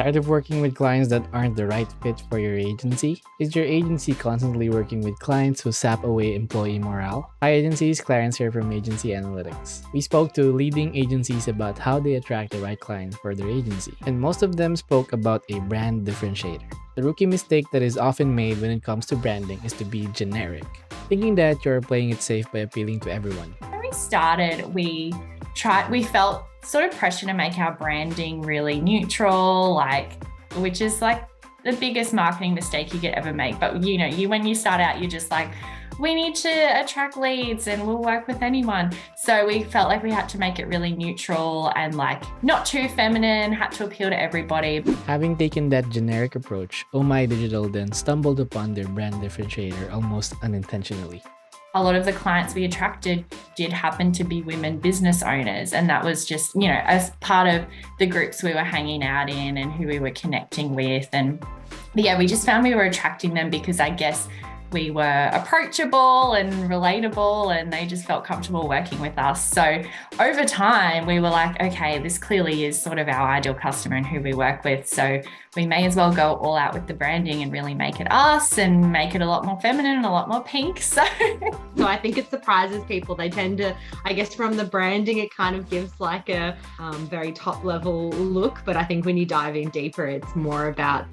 Tired of working with clients that aren't the right fit for your agency? Is your agency constantly working with clients who sap away employee morale? Hi agencies, Clarence here from AgencyAnalytics. We spoke to leading agencies about how they attract the right client for their agency, and most of them spoke about a brand differentiator. The rookie mistake that is often made when it comes to branding is to be generic, thinking that you're playing it safe by appealing to everyone. When we started, we felt sort of pressure to make our branding really neutral, which is like the biggest marketing mistake you could ever make. But when you start out, you're just like, we need to attract leads and we'll work with anyone. So we felt like we had to make it really neutral and not too feminine, had to appeal to everybody. Having taken that generic approach, Oh My Digital then stumbled upon their brand differentiator almost unintentionally. A lot of the clients we attracted did happen to be women business owners. And that was just, as part of the groups we were hanging out in and who we were connecting with. And yeah, we just found we were attracting them because I guess we were approachable and relatable and they just felt comfortable working with us. So over time, we were like, okay, this clearly is sort of our ideal customer and who we work with. So we may as well go all out with the branding and really make it us and make it a lot more feminine and a lot more pink. So I think it surprises people. They tend to, I guess from the branding, it kind of gives a very top level look. But I think when you dive in deeper, it's more about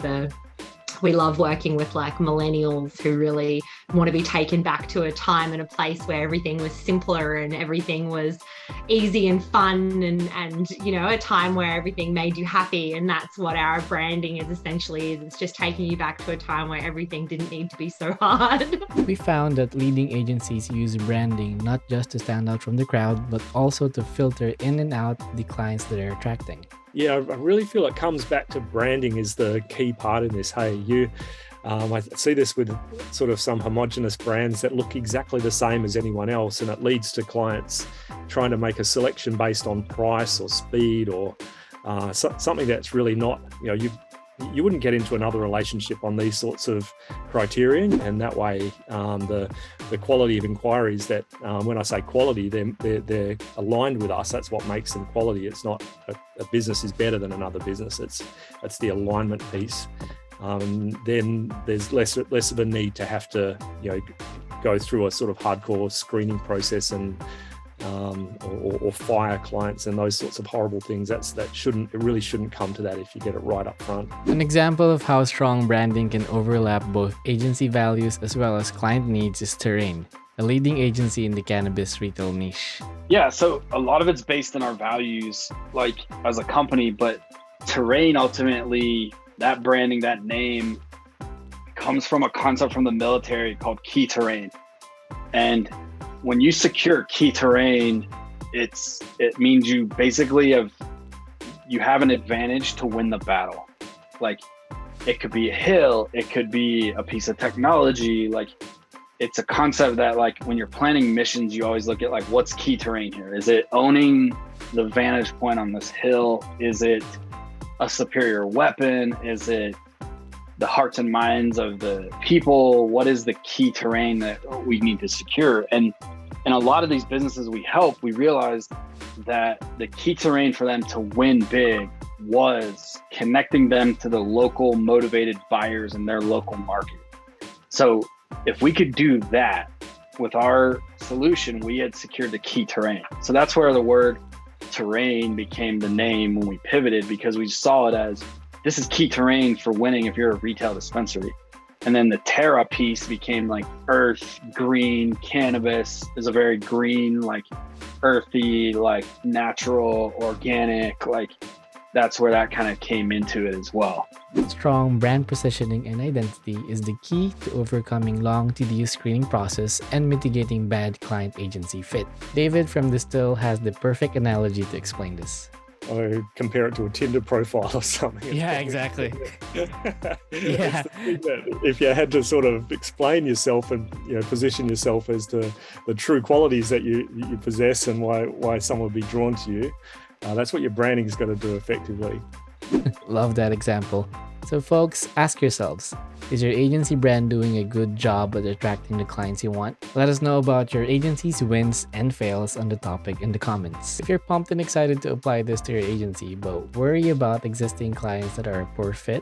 we love working with millennials who really want to be taken back to a time and a place where everything was simpler and everything was easy and fun and a time where everything made you happy. And that's what our branding is essentially. It's just taking you back to a time where everything didn't need to be so hard. We found that leading agencies use branding not just to stand out from the crowd, but also to filter in and out the clients that they're attracting. Yeah, I really feel it comes back to branding is the key part in this. I see this with sort of some homogenous brands that look exactly the same as anyone else, and it leads to clients trying to make a selection based on price or speed or something that's really not, you wouldn't get into another relationship on these sorts of criteria. And that way, the quality of inquiries that, when I say quality, they're aligned with us. That's what makes them quality. It's not a business is better than another business. It's the alignment piece. Then there's less of a need to have to, go through a sort of hardcore screening process and or fire clients and those sorts of horrible things. It really shouldn't come to that if you get it right up front. An example of how strong branding can overlap both agency values as well as client needs is Terrain, a leading agency in the cannabis retail niche. Yeah, so a lot of it's based on our values, as a company, but Terrain ultimately, that branding, that name comes from a concept from the military called key terrain. And when you secure key terrain, it means you basically you have an advantage to win the battle. It could be a hill, it could be a piece of technology. It's a concept that when you're planning missions, you always look at what's key terrain here? Is it owning the vantage point on this hill? Is it a superior weapon? Is it the hearts and minds of the people? What is the key terrain that we need to secure? And in a lot of these businesses we help, we realized that the key terrain for them to win big was connecting them to the local motivated buyers in their local market. So if we could do that with our solution, we had secured the key terrain. So that's where the word terrain became the name when we pivoted, because we saw it as this is key terrain for winning if you're a retail dispensary. And then the Terra piece became earth, green, cannabis is a very green, earthy, natural, organic, that's where that kind of came into it as well. Strong brand positioning and identity is the key to overcoming long, tedious screening process and mitigating bad client agency fit. David from Distill has the perfect analogy to explain this. Or compare it to a Tinder profile or something. Yeah, exactly. Yeah. If you had to sort of explain yourself and position yourself as to the true qualities that you possess and why someone would be drawn to you, that's what your branding is going to do effectively. Love that example. So folks, ask yourselves, is your agency brand doing a good job at attracting the clients you want? Let us know about your agency's wins and fails on the topic in the comments. If you're pumped and excited to apply this to your agency but worry about existing clients that are a poor fit,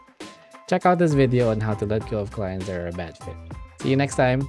check out this video on how to let go of clients that are a bad fit. See you next time.